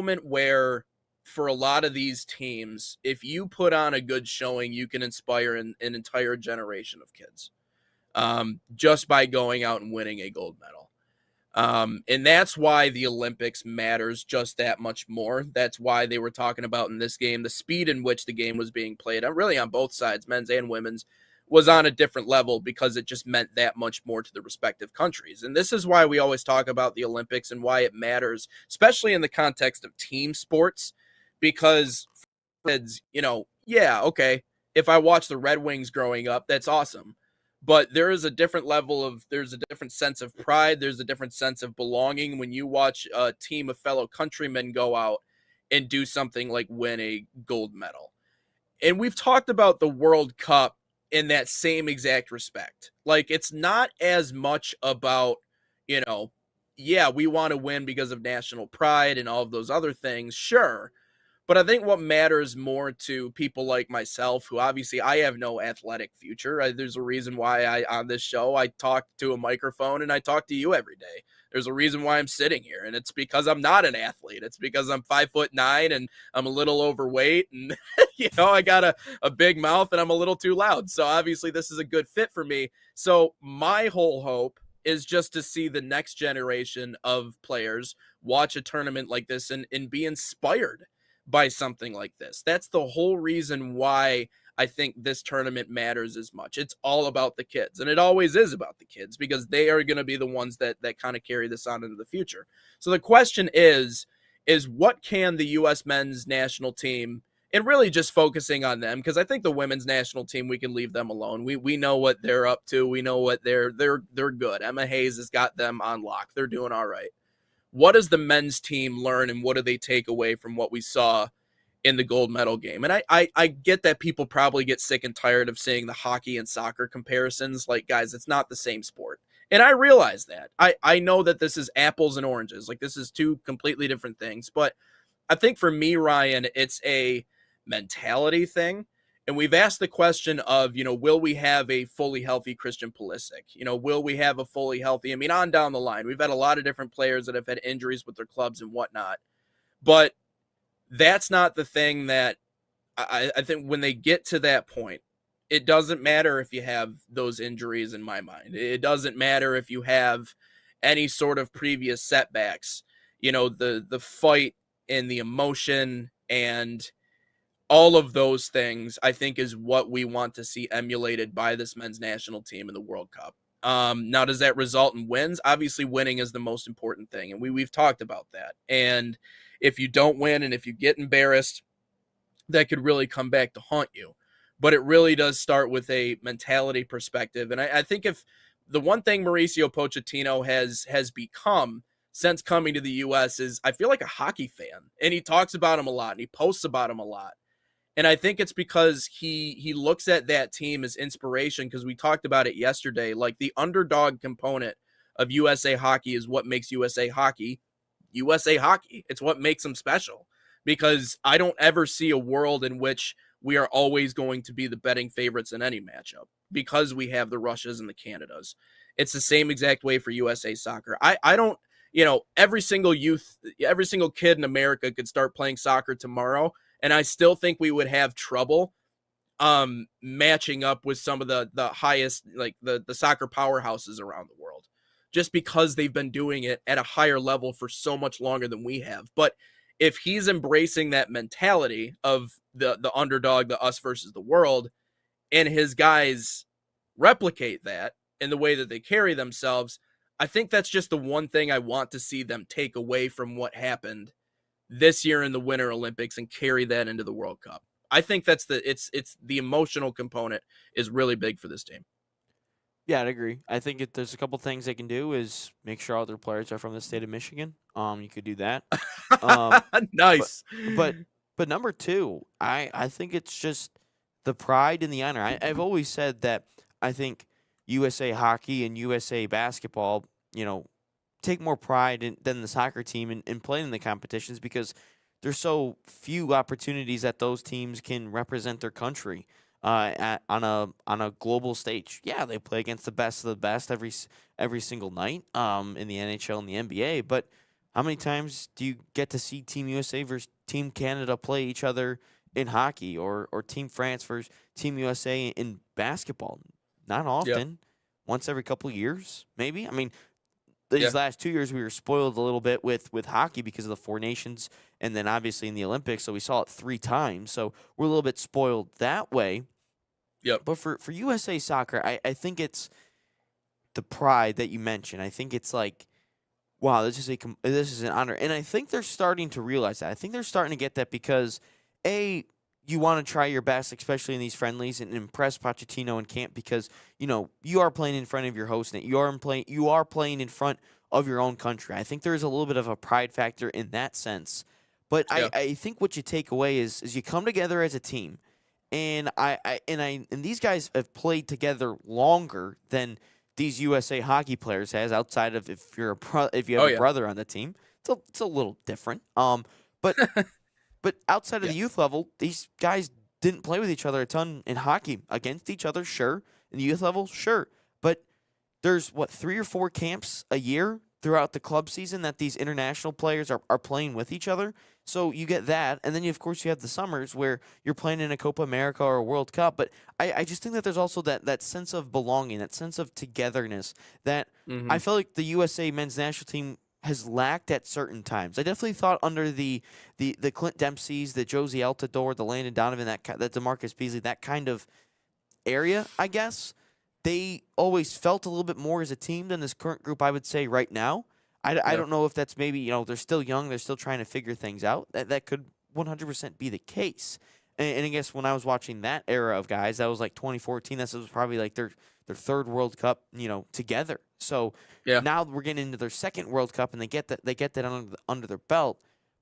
moment where for a lot of these teams, if you put on a good showing, you can inspire an entire generation of kids just by going out and winning a gold medal. And that's why the Olympics matters just that much more. That's why they were talking about in this game, the speed in which the game was being played, really on both sides, men's and women's, was on a different level because it just meant that much more to the respective countries. And this is why we always talk about the Olympics and why it matters, especially in the context of team sports, because kids, yeah, okay, if I watch the Red Wings growing up, that's awesome. But there's a different sense of pride. There's a different sense of belonging when you watch a team of fellow countrymen go out and do something like win a gold medal. And we've talked about the World Cup in that same exact respect. Like, it's not as much about, yeah, we want to win because of national pride and all of those other things. Sure. But I think what matters more to people like myself, who obviously I have no athletic future. There's a reason why on this show, I talk to a microphone and I talk to you every day. There's a reason why I'm sitting here, and it's because I'm not an athlete. It's because I'm 5'9" and I'm a little overweight, and I got a big mouth and I'm a little too loud. So obviously this is a good fit for me. So my whole hope is just to see the next generation of players watch a tournament like this and be inspired by something like this. That's the whole reason why I think this tournament matters as much. It's all about the kids, and it always is about the kids because they are going to be the ones that kind of carry this on into the future. So the question is what can the U.S. men's national team, and really just focusing on them, because I think the women's national team, we can leave them alone. We know what they're up to. We know what they're good. Emma Hayes has got them on lock. They're doing all right. What does the men's team learn, and what do they take away from what we saw in the gold medal game? And I get that people probably get sick and tired of seeing the hockey and soccer comparisons. Like, guys, it's not the same sport. And I realize that. I know that this is apples and oranges. Like, this is two completely different things. But I think for me, Ryan, it's a mentality thing. And we've asked the question of, will we have a fully healthy Christian Pulisic? Will we have a fully healthy, on down the line. We've had a lot of different players that have had injuries with their clubs and whatnot. But that's not the thing that I think when they get to that point, it doesn't matter if you have those injuries in my mind. It doesn't matter if you have any sort of previous setbacks. The fight and the emotion and all of those things, I think, is what we want to see emulated by this men's national team in the World Cup. Now, does that result in wins? Obviously, winning is the most important thing, and we've talked about that. And if you don't win and if you get embarrassed, that could really come back to haunt you. But it really does start with a mentality perspective. And I think if the one thing Mauricio Pochettino has become since coming to the U.S. is, I feel like, a hockey fan. And he talks about him a lot, and he posts about him a lot. And I think it's because he looks at that team as inspiration, because we talked about it yesterday. Like, the underdog component of USA Hockey is what makes USA Hockey USA Hockey. It's what makes them special, because I don't ever see a world in which we are always going to be the betting favorites in any matchup because we have the Russias and the Canadas. It's the same exact way for USA Soccer. I don't, every single kid in America could start playing soccer tomorrow, and I still think we would have trouble matching up with some of the highest, like the soccer powerhouses around the world, just because they've been doing it at a higher level for so much longer than we have. But if he's embracing that mentality of the underdog, the us versus the world, and his guys replicate that in the way that they carry themselves, I think that's just the one thing I want to see them take away from what happened this year in the Winter Olympics and carry that into the World Cup. I think that's it's the emotional component is really big for this team. Yeah, I'd agree. I think there's a couple things they can do is make sure all their players are from the state of Michigan. You could do that. Um, but Nice. but but number two, I think it's just the pride and the honor. I've always said that I think USA Hockey and USA Basketball, take more pride than the soccer team in playing in the competitions, because there's so few opportunities that those teams can represent their country on a global stage. Yeah, they play against the best of the best every single night in the NHL and the NBA, but How many times do you get to see Team USA versus Team Canada play each other in hockey, or Team France versus Team USA in basketball? Not Yeah. often. Once every couple of years, maybe. I mean, these Yeah. last 2 years we were spoiled a little bit with hockey because of the Four Nations, and then obviously in the Olympics, so we saw it 3 times. So we're a little bit spoiled that way. Yep. But for USA soccer, I think it's the pride that you mentioned. I think it's like, wow, this is an honor, and I think they're starting to realize that. I think they're starting to get that because, you want to try your best, especially in these friendlies, and impress Pochettino and camp because you are playing in front of your host, and you are playing in front of your own country. I think there's a little bit of a pride factor in that sense, but Yeah. I think what you take away is you come together as a team, and these guys have played together longer than these USA hockey players has, outside of if you have Oh a yeah. brother on the team. It's a little different. But outside of Yeah. the youth level, these guys didn't play with each other a ton in hockey. Against each other, sure. In the youth level, sure. But there's, what, 3 or 4 camps a year throughout the club season that these international players are playing with each other. So you get that, and then of course you have the summers where you're playing in a Copa America or a World Cup. But I just think that there's also that sense of belonging, that sense of togetherness that I Hmm. feel like the USA men's national team has lacked at certain times. I definitely thought under the Clint Dempseys, the Josie Altidore, the Landon Donovan, that DeMarcus Beasley, that kind of area, I guess, they always felt a little bit more as a team than this current group, I would say, right now. I Yeah. don't know if that's maybe, they're still young, they're still trying to figure things out. That could 100% be the case. And I guess when I was watching that era of guys, that was like 2014. That was probably like their third World Cup, together. So Yeah. now we're getting into their second World Cup, and they get that under their belt.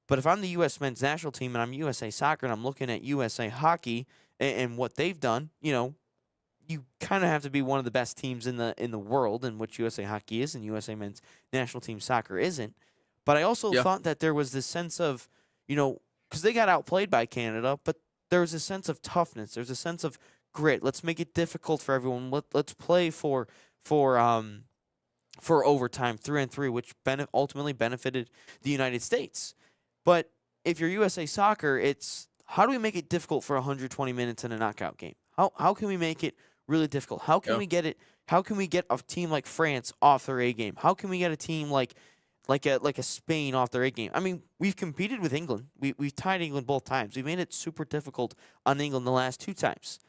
But if I'm the U.S. men's national team and I'm USA Soccer and I'm looking at USA Hockey and what they've done, you kind of have to be one of the best teams in the world, in which USA Hockey is and USA Men's National Team Soccer isn't. But I also Yeah. thought that there was this sense of, because they got outplayed by Canada, but there was a sense of toughness. There's a sense of grit. Let's make it difficult for everyone. Let's play for um for overtime 3-on-3, which ultimately benefited the United States. But if you're USA Soccer, it's how do we make it difficult for 120 minutes in a knockout game? How can we make it really difficult? How can Yeah. we get it? How can we get a team like France off their A game? How can we get a team like a Spain off their A game? I mean, we've competed with England. We've tied England both times. We made it super difficult on England the last 2 times.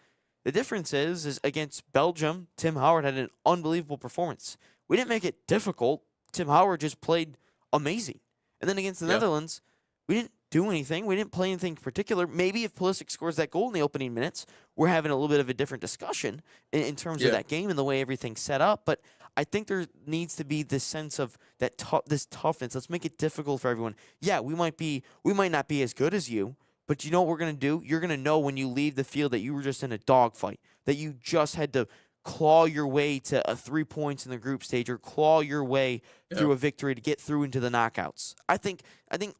The difference is against Belgium, Tim Howard had an unbelievable performance. We didn't make it difficult. Tim Howard just played amazing. And then against the Yeah. Netherlands, we didn't do anything. We didn't play anything particular. Maybe if Pulisic scores that goal in the opening minutes, we're having a little bit of a different discussion in terms of Yeah. that game and the way everything's set up. But I think there needs to be this sense of this toughness. Let's make it difficult for everyone. Yeah, we might not be as good as you, but you know what we're going to do? You're going to know when you leave the field that you were just in a dogfight, that you just had to claw your way to 3 points in the group stage, or claw your way Yeah. through a victory to get through into the knockouts. I think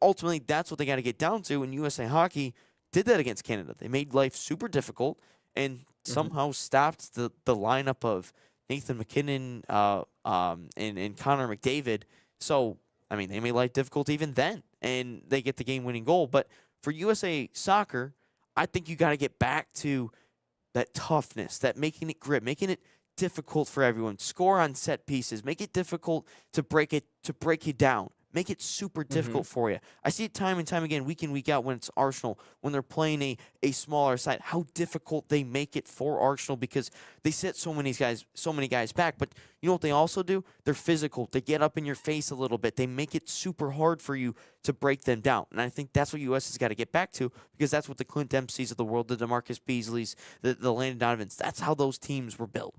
ultimately that's what they got to get down to, and USA Hockey did that against Canada. They made life super difficult and Hmm. somehow stopped the lineup of Nathan McKinnon and Connor McDavid. So, I mean, they made life difficult even then, and they get the game-winning goal. But for USA Soccer, I think you got to get back to that toughness, that making it grit, making it difficult for everyone. Score on set pieces, make it difficult to break it down. Make it super Hmm. difficult for you. I see it time and time again, week in, week out, when it's Arsenal, when they're playing a smaller side, how difficult they make it for Arsenal because they set so many guys back. But you know what they also do? They're physical. They get up in your face a little bit. They make it super hard for you to break them down. And I think that's what US has got to get back to, because that's what the Clint Dempseys of the world, the DeMarcus Beasleys, the Landon Donovans, that's how those teams were built.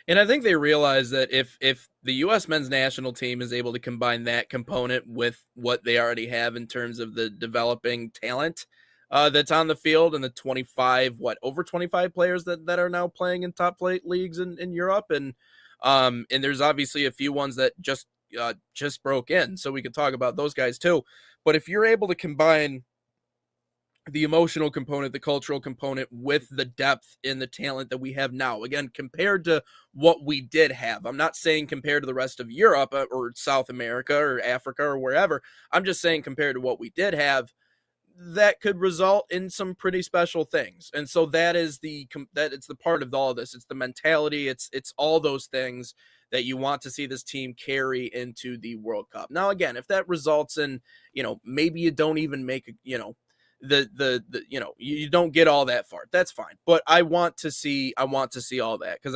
And I think they realize that if the U.S. men's national team is able to combine that component with what they already have in terms of the developing talent that's on the field, and the 25, over 25 players that are now playing in top flight leagues in Europe, and there's obviously a few ones that just broke in, so we could talk about those guys too. But if you're able to combine the emotional component, the cultural component with the depth and the talent that we have now. Again, compared to what we did have. I'm not saying compared to the rest of Europe or South America or Africa or wherever. I'm just saying compared to what we did have, that could result in some pretty special things. And so that is that it's the part of all of this. It's the mentality, it's all those things that you want to see this team carry into the World Cup. Now again, if that results in, maybe you don't even make, the you don't get all that far. That's fine. But I want to see all that, cuz